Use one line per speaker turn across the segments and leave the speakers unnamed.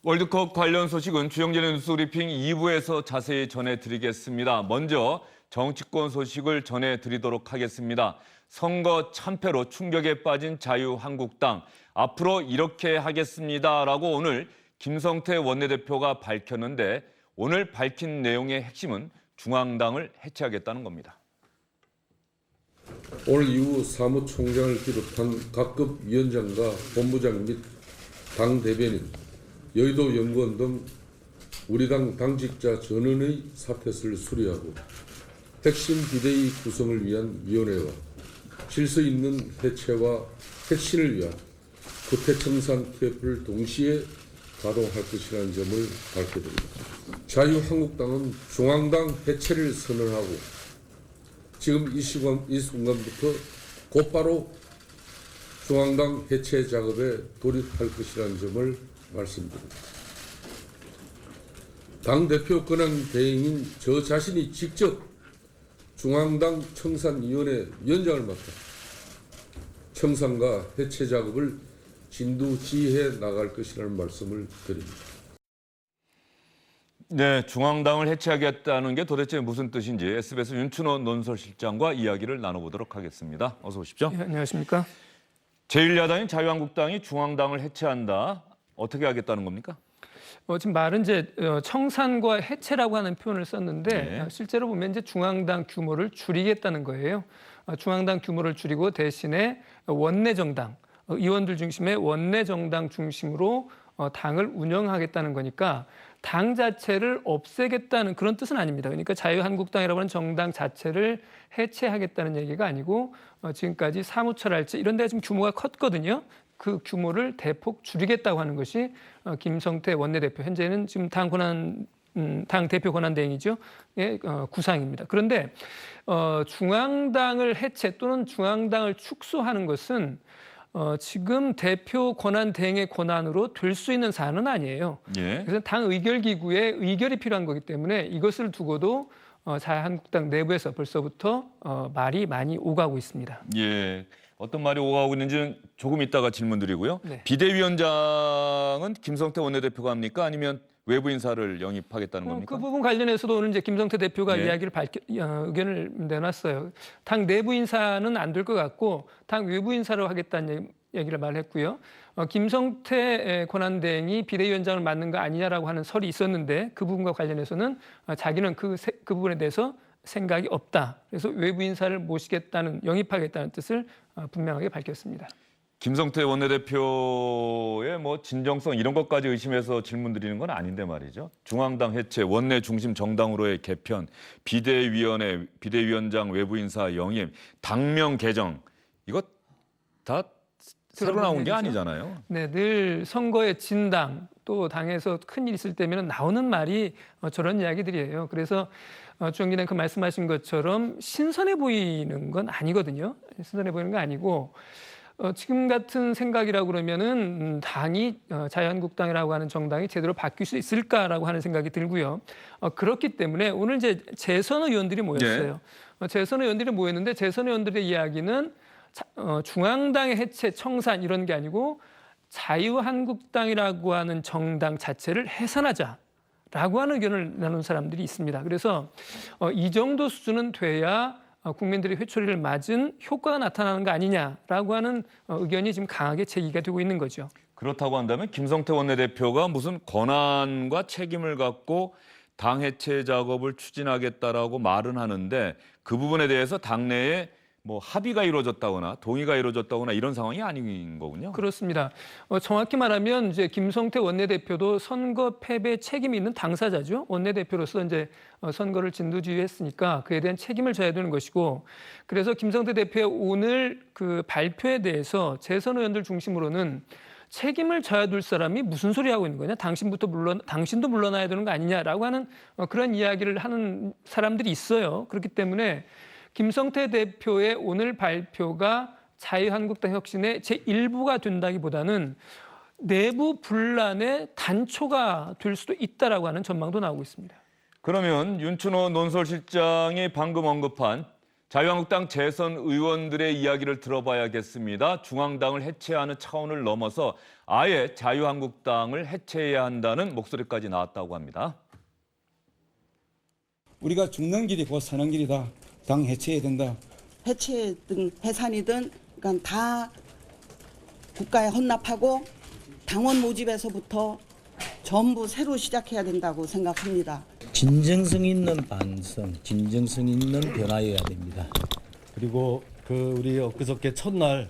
월드컵 관련 소식은 주영진의 뉴스브리핑 2부에서 자세히 전해드리겠습니다. 먼저 정치권 소식을 전해드리도록 하겠습니다. 선거 참패로 충격에 빠진 자유한국당. 앞으로 이렇게 하겠습니다라고 오늘 김성태 원내대표가 밝혔는데 오늘 밝힌 내용의 핵심은 중앙당을 해체하겠다는 겁니다.
오늘 이후 사무총장을 비롯한 각급 위원장과 본부장 및 당 대변인, 여의도 연구원 등 우리 당 당직자 전원의 사퇴를 수리하고 핵심 비대위 구성을 위한 위원회와 질서 있는 해체와 혁신을 위한 구태청산 TF를 동시에 가동할 것이라는 점을 밝혀드립니다. 자유한국당은 중앙당 해체를 선언하고 지금 이 순간부터 곧바로 중앙당 해체 작업에 돌입할 것이라는 점을 말씀드립니다. 당대표 권한 대행인 저 자신이 직접 중앙당 청산위원회 위원장을 맡아 청산과 해체 작업을 진두지휘해 나갈 것이라는 말씀을 드립니다.
네, 중앙당을 해체하겠다는 게 도대체 무슨 뜻인지 SBS 윤춘호 논설실장과 이야기를 나눠보도록 하겠습니다. 어서 오십시오.
네, 안녕하십니까?
제1야당인 자유한국당이 중앙당을 해체한다. 어떻게 하겠다는 겁니까?
지금 말은 이제 청산과 해체라고 하는 표현을 썼는데
네.
실제로 보면 이제 중앙당 규모를 줄이겠다는 거예요. 중앙당 규모를 줄이고 대신에 원내 정당, 의원들 중심의 원내 정당 중심으로 당을 운영하겠다는 거니까 당 자체를 없애겠다는 그런 뜻은 아닙니다. 그러니까 자유한국당이라고 하는 정당 자체를 해체하겠다는 얘기가 아니고 지금까지 사무처랄지 이런 데가 지금 규모가 컸거든요. 그 규모를 대폭 줄이겠다고 하는 것이 김성태 원내대표, 현재는 지금 당 대표 권한대행이죠. 의 구상입니다. 그런데 중앙당을 해체 또는 중앙당을 축소하는 것은 지금 대표 권한 대행의 권한으로 될 수 있는 사안은 아니에요.
예.
그래서 당 의결기구에 의결이 필요한 거기 때문에 이것을 두고도 자유한국당 내부에서 벌써부터 말이 많이 오가고 있습니다.
예. 어떤 말이 오가고 있는지는 조금 이따가 질문드리고요.
네.
비대위원장은 김성태 원내대표가 합니까? 아니면 외부 인사를 영입하겠다는 겁니까?
그 부분 관련해서도 오늘 이제 김성태 대표가
예.
이야기를 의견을 내놨어요. 당 내부 인사는 안 될 것 같고 당 외부 인사로 하겠다는 얘기를 말했고요. 김성태 권한대행이 비대위원장을 맡는 거 아니냐라고 하는 설이 있었는데 그 부분과 관련해서는 자기는 그 부분에 대해서 생각이 없다. 그래서 외부 인사를 모시겠다는, 영입하겠다는 뜻을 분명하게 밝혔습니다.
김성태 원내대표의 뭐 진정성 이런 것까지 의심해서 질문 드리는 건 아닌데 말이죠. 중앙당 해체, 원내 중심 정당으로의 개편, 비대위원회, 비대위원장 외부 인사 영입, 당명 개정 이거 다 새로 나온 게 아니잖아요.
네, 늘 선거에 진 당, 또 당에서 큰일 있을 때면 나오는 말이 저런 이야기들이에요. 그래서 주영진은 그 말씀하신 것처럼 신선해 보이는 건 아니거든요. 신선해 보이는 건 아니고 지금 같은 생각이라고 그러면은 당이 자유한국당이라고 하는 정당이 제대로 바뀔 수 있을까라고 하는 생각이 들고요. 그렇기 때문에 오늘 이제 재선 의원들이 모였어요. 재선 의원들이 모였는데 재선 의원들의 이야기는 중앙당의 해체, 청산 이런 게 아니고 자유한국당이라고 하는 정당 자체를 해산하자라고 하는 의견을 나눈 사람들이 있습니다. 그래서 이 정도 수준은 돼야 국민들의 회초리를 맞은 효과가 나타나는 거 아니냐라고 하는 의견이 지금 강하게 제기가 되고 있는 거죠.
그렇다고 한다면 김성태 원내대표가 무슨 권한과 책임을 갖고 당 해체 작업을 추진하겠다라고 말은 하는데 그 부분에 대해서 당내에 뭐 합의가 이루어졌다거나 동의가 이루어졌다거나 이런 상황이 아닌 거군요.
그렇습니다. 정확히 말하면 이제 김성태 원내대표도 선거 패배 책임이 있는 당사자죠. 원내대표로서 이제 선거를 진두지휘했으니까 그에 대한 책임을 져야 되는 것이고, 그래서 김성태 대표의 오늘 그 발표에 대해서 재선 의원들 중심으로는 책임을 져야 될 사람이 무슨 소리 하고 있는 거냐? 당신도 물러나야 되는 거 아니냐라고 하는 그런 이야기를 하는 사람들이 있어요. 그렇기 때문에 김성태 대표의 오늘 발표가 자유한국당 혁신의 제1부가 된다기보다는 내부 분란의 단초가 될 수도 있다라고 하는 전망도 나오고 있습니다.
그러면 윤춘호 논설실장이 방금 언급한 자유한국당 재선 의원들의 이야기를 들어봐야겠습니다. 중앙당을 해체하는 차원을 넘어서 아예 자유한국당을 해체해야 한다는 목소리까지 나왔다고 합니다.
우리가 죽는 길이 곧 사는 길이다. 당 해체해야 된다.
해체든 해산이든 그러니까 다 국가에 헌납하고 당원 모집에서부터 전부 새로 시작해야 된다고 생각합니다.
진정성 있는 반성, 진정성 있는 변화여야 됩니다.
그리고 우리 엊그저께 첫날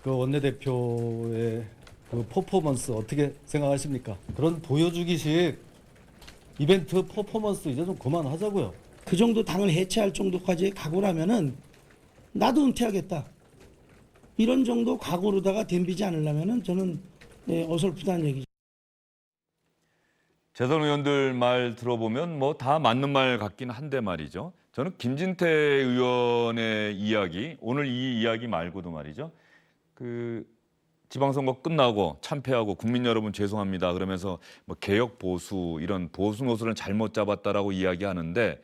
그 원내대표의 그 퍼포먼스 어떻게 생각하십니까? 그런 보여주기식 이벤트 퍼포먼스 이제 좀 그만하자고요.
그 정도 당을 해체할 정도까지 각오라면은 나도 은퇴하겠다. 이런 정도 각오로다가 덤비지 않으려면은 저는 어설프다는 얘기죠.
재선 의원들 말 들어보면 뭐 다 맞는 말 같긴 한데 말이죠. 저는 김진태 의원의 이야기, 오늘 이 이야기 말고도 말이죠. 그 지방선거 끝나고 참패하고 국민 여러분 죄송합니다. 그러면서 뭐 개혁 보수 이런 보수 노선을 잘못 잡았다라고 이야기하는데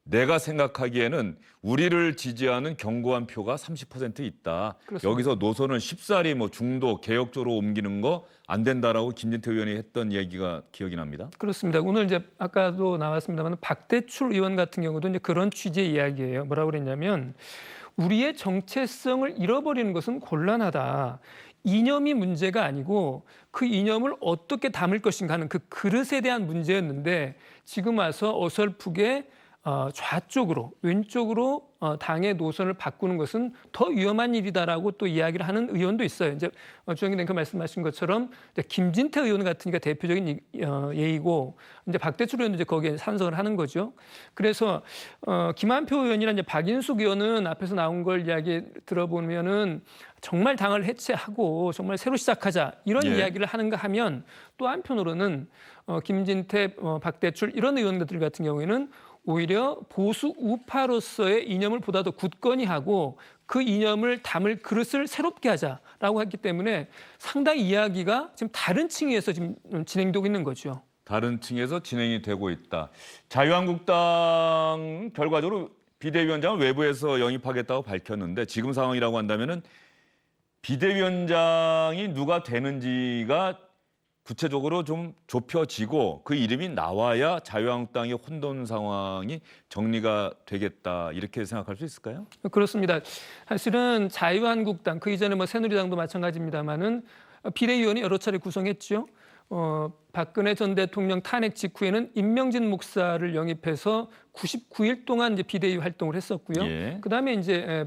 내가 생각하기에는 우리를 지지하는 견고한 표가 30% 있다.
그렇습니다.
여기서 노선을 쉽사리 뭐 중도 개혁 쪽으로 옮기는 거 안 된다라고 김진태 의원이 했던 얘기가 기억이 납니다.
그렇습니다. 오늘 이제 아까도 나왔습니다만 박대출 의원 같은 경우도 이제 그런 취지의 이야기예요. 뭐라고 그랬냐면 우리의 정체성을 잃어버리는 것은 곤란하다. 이념이 문제가 아니고 그 이념을 어떻게 담을 것인가 하는 그 그릇에 대한 문제였는데 지금 와서 어설프게 좌쪽으로 왼쪽으로 당의 노선을 바꾸는 것은 더 위험한 일이다라고 또 이야기를 하는 의원도 있어요. 이제 주영기 앵커 말씀하신 것처럼 이제 김진태 의원 같으니까 대표적인 예이고 이제 박대출 의원도 이제 거기에 찬성을 하는 거죠. 그래서 김한표 의원이나 이제 박인숙 의원은 앞에서 나온 걸 이야기 들어보면은 정말 당을 해체하고 정말 새로 시작하자 이런
예.
이야기를 하는가 하면 또 한편으로는 김진태, 박대출 이런 의원들 같은 경우에는 오히려 보수 우파로서의 이념을 보다 더 굳건히 하고 그 이념을 담을 그릇을 새롭게 하자라고 했기 때문에 상당히 이야기가 지금 다른 층에서 지금 진행되고 있는 거죠.
다른 층에서 진행이 되고 있다. 자유한국당 결과적으로 비대위원장을 외부에서 영입하겠다고 밝혔는데 지금 상황이라고 한다면은 비대위원장이 누가 되는지가 구체적으로 좀 좁혀지고 그 이름이 나와야 자유한국당의 혼돈 상황이 정리가 되겠다 이렇게 생각할 수 있을까요?
그렇습니다. 사실은 자유한국당 그 이전에 뭐 새누리당도 마찬가지입니다만은 비대위원이 여러 차례 구성했죠. 박근혜 전 대통령 탄핵 직후에는 임명진 목사를 영입해서 99일 동안 이제 비대위 활동을 했었고요.
예.
그다음에 이제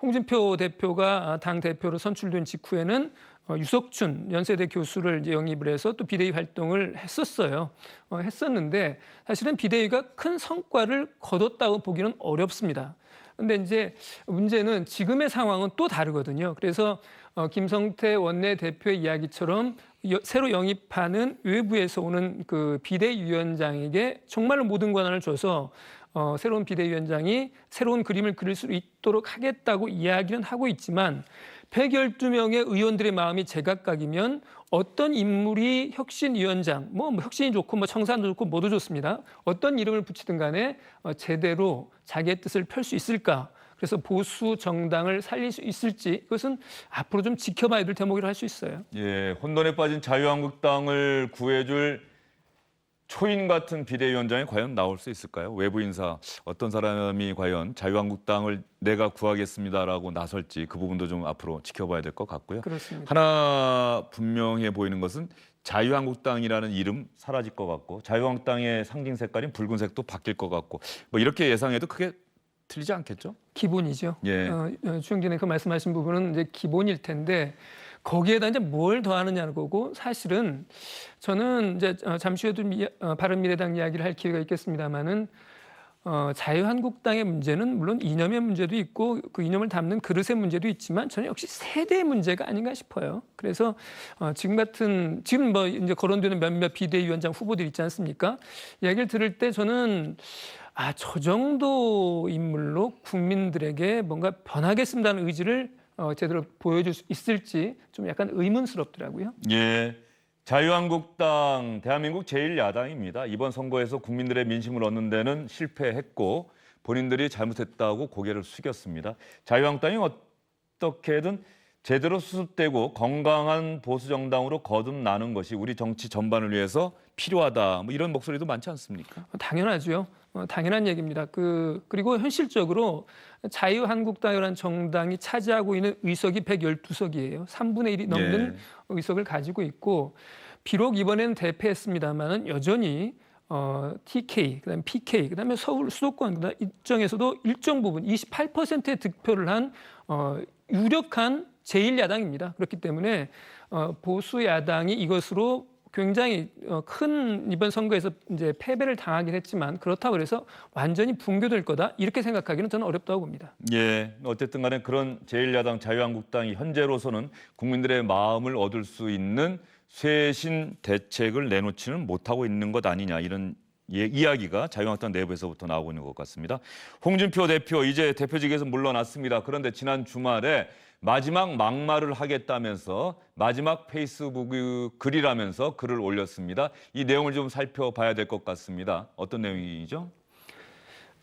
홍준표 대표가 당 대표로 선출된 직후에는 유석춘 연세대 교수를 이제 영입을 해서 또 비대위 활동을 했었어요. 했었는데 사실은 비대위가 큰 성과를 거뒀다고 보기는 어렵습니다. 근데 이제 문제는 지금의 상황은 또 다르거든요. 그래서 김성태 원내대표의 이야기처럼 새로 영입하는 외부에서 오는 그 비대위원장에게 정말로 모든 권한을 줘서 새로운 비대위원장이 새로운 그림을 그릴 수 있도록 하겠다고 이야기는 하고 있지만 112명의 의원들의 마음이 제각각이면 어떤 인물이 혁신위원장, 뭐 혁신이 좋고 뭐 청산도 좋고 모두 좋습니다. 어떤 이름을 붙이든 간에 제대로 자기의 뜻을 펼 수 있을까? 그래서 보수 정당을 살릴 수 있을지 그것은 앞으로 좀 지켜봐야 될 대목이라 할 수 있어요.
예, 혼돈에 빠진 자유한국당을 구해줄 초인 같은 비대위원장이 과연 나올 수 있을까요? 외부 인사 어떤 사람이 과연 자유한국당을 내가 구하겠습니다라고 나설지 그 부분도 좀 앞으로 지켜봐야 될 것 같고요.
그렇습니다.
하나 분명해 보이는 것은 자유한국당이라는 이름 사라질 것 같고 자유한국당의 상징 색깔인 붉은색도 바뀔 것 같고 뭐 이렇게 예상해도 크게 틀리지 않겠죠?
기본이죠.
예.
주영진의 그 말씀하신 부분은 이제 기본일 텐데 거기에다 이제 뭘 더하느냐는 거고 사실은 저는 이제 잠시 후에도 바른미래당 이야기를 할 기회가 있겠습니다만은 자유한국당의 문제는 물론 이념의 문제도 있고 그 이념을 담는 그릇의 문제도 있지만 저는 역시 세대의 문제가 아닌가 싶어요. 그래서 지금 뭐 이제 거론되는 몇몇 비대위원장 후보들 있지 않습니까? 이야기를 들을 때 저는 저 정도 인물로 국민들에게 뭔가 변하겠습니다는 의지를 제대로 보여줄 수 있을지 좀 약간 의문스럽더라고요.
예. 자유한국당 대한민국 제1야당입니다. 이번 선거에서 국민들의 민심을 얻는 데는 실패했고 본인들이 잘못했다고 고개를 숙였습니다. 자유한국당이 어떻게든 제대로 수습되고 건강한 보수 정당으로 거듭나는 것이 우리 정치 전반을 위해서 필요하다. 뭐 이런 목소리도 많지 않습니까?
당연하죠. 당연한 얘기입니다. 그리고 현실적으로 자유한국당이라는 정당이 차지하고 있는 의석이 112석이에요. 3분의 1이 넘는 의석을 가지고 있고 비록 이번에는 대패했습니다만은 여전히 TK, 그다음에 PK, 그다음에 서울 수도권 일정에서도 일정 부분 28%의 득표를 한 유력한 제1야당입니다. 그렇기 때문에 보수 야당이 이것으로 굉장히 큰 이번 선거에서 이제 패배를 당하긴 했지만 그렇다고 해서 완전히 붕괴될 거다 이렇게 생각하기는 저는 어렵다고 봅니다.
예, 어쨌든 간에 그런 제1야당 자유한국당이 현재로서는 국민들의 마음을 얻을 수 있는 쇄신 대책을 내놓지는 못하고 있는 것 아니냐 이런 이야기가 자유한국당 내부에서부터 나오고 있는 것 같습니다. 홍준표 대표 이제 대표직에서 물러났습니다. 그런데 지난 주말에 마지막 막말을 하겠다면서 마지막 페이스북 글이라면서 글을 올렸습니다. 이 내용을 좀 살펴봐야 될 것 같습니다. 어떤 내용이죠?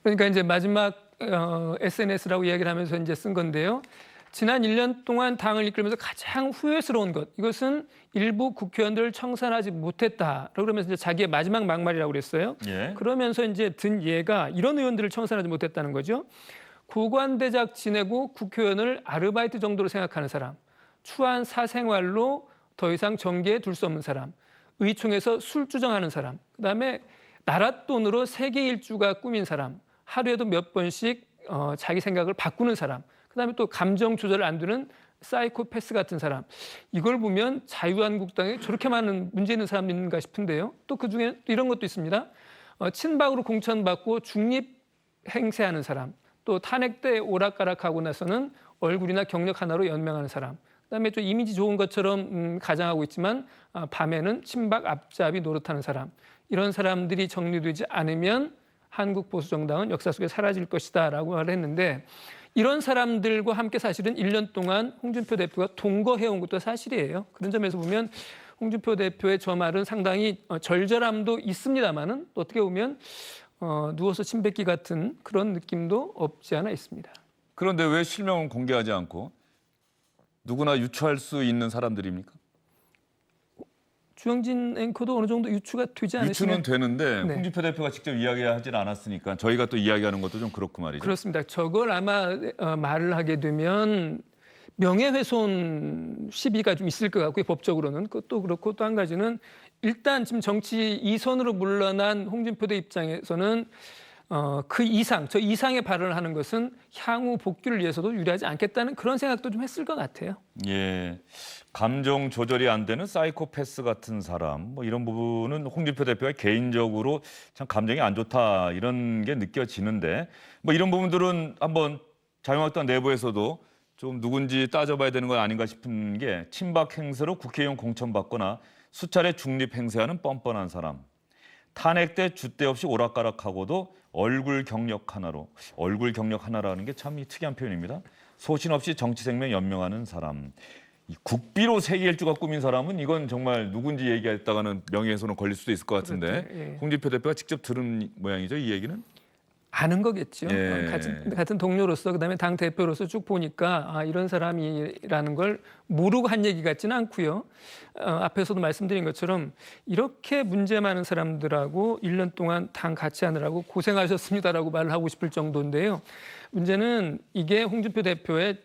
그러니까 이제 마지막 SNS라고 이야기를 하면서 이제 쓴 건데요. 지난 1년 동안 당을 이끌면서 가장 후회스러운 것, 이것은 일부 국회의원들을 청산하지 못했다라고 그러면서 이제 자기의 마지막 막말이라고 그랬어요.
예.
그러면서 이제 든 예가 이런 의원들을 청산하지 못했다는 거죠. 고관대작 지내고 국회의원을 아르바이트 정도로 생각하는 사람, 추한 사생활로 더 이상 정계에 둘 수 없는 사람, 의총에서 술 주정하는 사람, 그다음에 나라 돈으로 세계 일주가 꾸민 사람, 하루에도 몇 번씩 자기 생각을 바꾸는 사람, 그다음에 또 감정 조절을 안 되는 사이코패스 같은 사람. 이걸 보면 자유한국당에 저렇게 많은 문제 있는 사람이 있는가 싶은데요. 또 그중에 이런 것도 있습니다. 친박으로 공천받고 중립 행세하는 사람, 또 탄핵 때 오락가락하고 나서는 얼굴이나 경력 하나로 연명하는 사람, 그다음에 좀 이미지 좋은 것처럼 가장하고 있지만 밤에는 친박 앞잡이 노릇하는 사람. 이런 사람들이 정리되지 않으면 한국 보수정당은 역사 속에 사라질 것이다라고 말을 했는데 이런 사람들과 함께 사실은 1년 동안 홍준표 대표가 동거해온 것도 사실이에요. 그런 점에서 보면 홍준표 대표의 저 말은 상당히 절절함도 있습니다만은 또 어떻게 보면 누워서 침 뱉기 같은 그런 느낌도 없지 않아 있습니다.
그런데 왜 실명은 공개하지 않고 누구나 유추할 수 있는 사람들입니까?
주영진 앵커도 어느 정도 유추가 되지 않으시나요?
유추는 되는데
네.
홍준표 대표가 직접 이야기하지는 않았으니까 저희가 또 이야기하는 것도 좀 그렇고 말이죠.
그렇습니다. 저걸 아마 말을 하게 되면 명예훼손 시비가 좀 있을 것 같고요. 법적으로는. 그것도 그렇고 또 한 가지는 일단 지금 정치 2선으로 물러난 홍준표 대 입장에서는 그 이상, 저 이상의 발언을 하는 것은 향후 복귀를 위해서도 유리하지 않겠다는 그런 생각도 좀 했을 것 같아요.
예, 감정 조절이 안 되는 사이코패스 같은 사람, 뭐 이런 부분은 홍준표 대표가 개인적으로 참 감정이 안 좋다 이런 게 느껴지는데 뭐 이런 부분들은 한번 자유한국당 내부에서도 좀 누군지 따져봐야 되는 건 아닌가 싶은 게 친박 행세로 국회의원 공천받거나 수차례 중립 행세하는 뻔뻔한 사람. 탄핵 때 줏대 없이 오락가락하고도 얼굴 경력 하나라는 게 참 특이한 표현입니다. 소신 없이 정치 생명 연명하는 사람. 이 국비로 세계 일주가 꾸민 사람은 이건 정말 누군지 얘기했다가는 명예훼손은 걸릴 수도 있을 것 같은데
그렇죠. 예.
홍준표 대표가 직접 들은 모양이죠, 이 얘기는?
아는 거겠죠.
예.
같은 동료로서 그다음에 당 대표로서 쭉 보니까 이런 사람이라는 걸 모르고 한 얘기 같지는 않고요. 앞에서도 말씀드린 것처럼 이렇게 문제 많은 사람들하고 1년 동안 당 같이 하느라고 고생하셨습니다라고 말을 하고 싶을 정도인데요. 문제는 이게 홍준표 대표의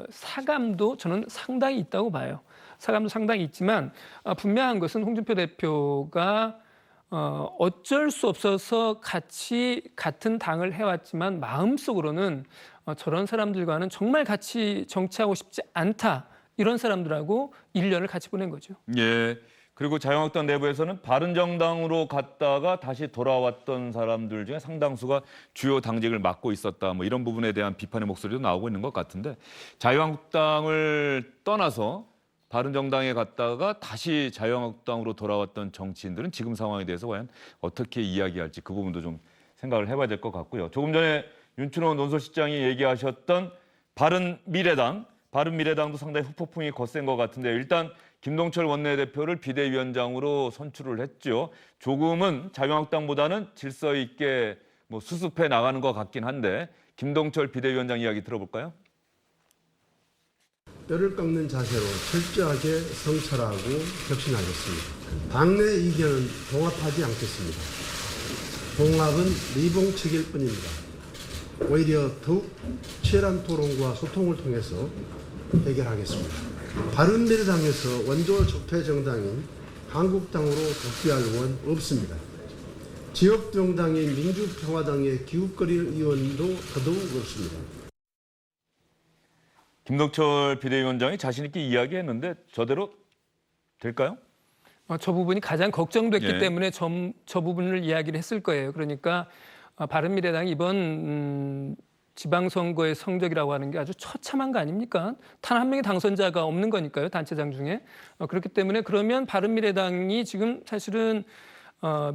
사감도 저는 상당히 있다고 봐요. 사감도 상당히 있지만 분명한 것은 홍준표 대표가 어쩔 수 없어서 같은 당을 해왔지만 마음속으로는 저런 사람들과는 정말 같이 정치하고 싶지 않다. 이런 사람들하고 1년을 같이 보낸 거죠.
예. 그리고 자유한국당 내부에서는 바른정당으로 갔다가 다시 돌아왔던 사람들 중에 상당수가 주요 당직을 맡고 있었다. 뭐 이런 부분에 대한 비판의 목소리도 나오고 있는 것 같은데 자유한국당을 떠나서 바른정당에 갔다가 다시 자유한국당으로 돌아왔던 정치인들은 지금 상황에 대해서 과연 어떻게 이야기할지 그 부분도 좀 생각을 해봐야 될 것 같고요. 조금 전에 윤춘호 논설실장이 얘기하셨던 바른미래당도 상당히 후폭풍이 거센 것 같은데 일단 김동철 원내대표를 비대위원장으로 선출을 했죠. 조금은 자유한국당보다는 질서 있게 뭐 수습해 나가는 것 같긴 한데 김동철 비대위원장 이야기 들어볼까요?
뼈를 깎는 자세로 철저하게 성찰하고 혁신하겠습니다. 당내 의견은 봉합하지 않겠습니다. 봉합은 미봉책일 뿐입니다. 오히려 더욱 치열한 토론과 소통을 통해서 해결하겠습니다. 바른미래당에서 원조 적폐 정당인 한국당으로 복귀할 의원 없습니다. 지역 정당인 민주평화당의 기웃거릴 의원도 더더욱 없습니다.
김동철 비대위원장이 자신 있게 이야기했는데 저대로 될까요?
저 부분이 가장 걱정됐기
예.
때문에 저 부분을 이야기를 했을 거예요. 그러니까 바른미래당이 이번 지방선거의 성적이라고 하는 게 아주 처참한 거 아닙니까? 단 한 명의 당선자가 없는 거니까요. 단체장 중에. 그렇기 때문에 그러면 바른미래당이 지금 사실은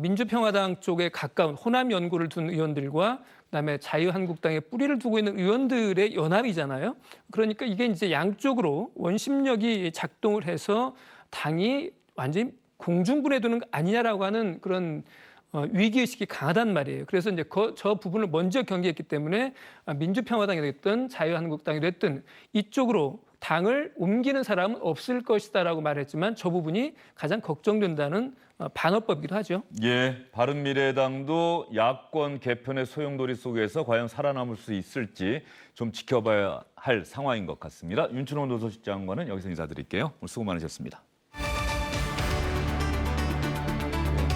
민주평화당 쪽에 가까운 호남 연고를 둔 의원들과 그다음에 자유한국당에 뿌리를 두고 있는 의원들의 연합이잖아요. 그러니까 이게 이제 양쪽으로 원심력이 작동을 해서 당이 완전히 공중분해되는 거 아니냐라고 하는 그런 위기의식이 강하단 말이에요. 그래서 이제 저 부분을 먼저 경계했기 때문에 민주평화당이 됐든 자유한국당이 됐든 이쪽으로 당을 옮기는 사람은 없을 것이다라고 말했지만 저 부분이 가장 걱정된다는 반어법이기도 하죠.
예, 바른미래당도 야권 개편의 소용돌이 속에서 과연 살아남을 수 있을지 좀 지켜봐야 할 상황인 것 같습니다. 윤춘호 노소식 장관은 여기서 인사드릴게요. 오늘 수고 많으셨습니다.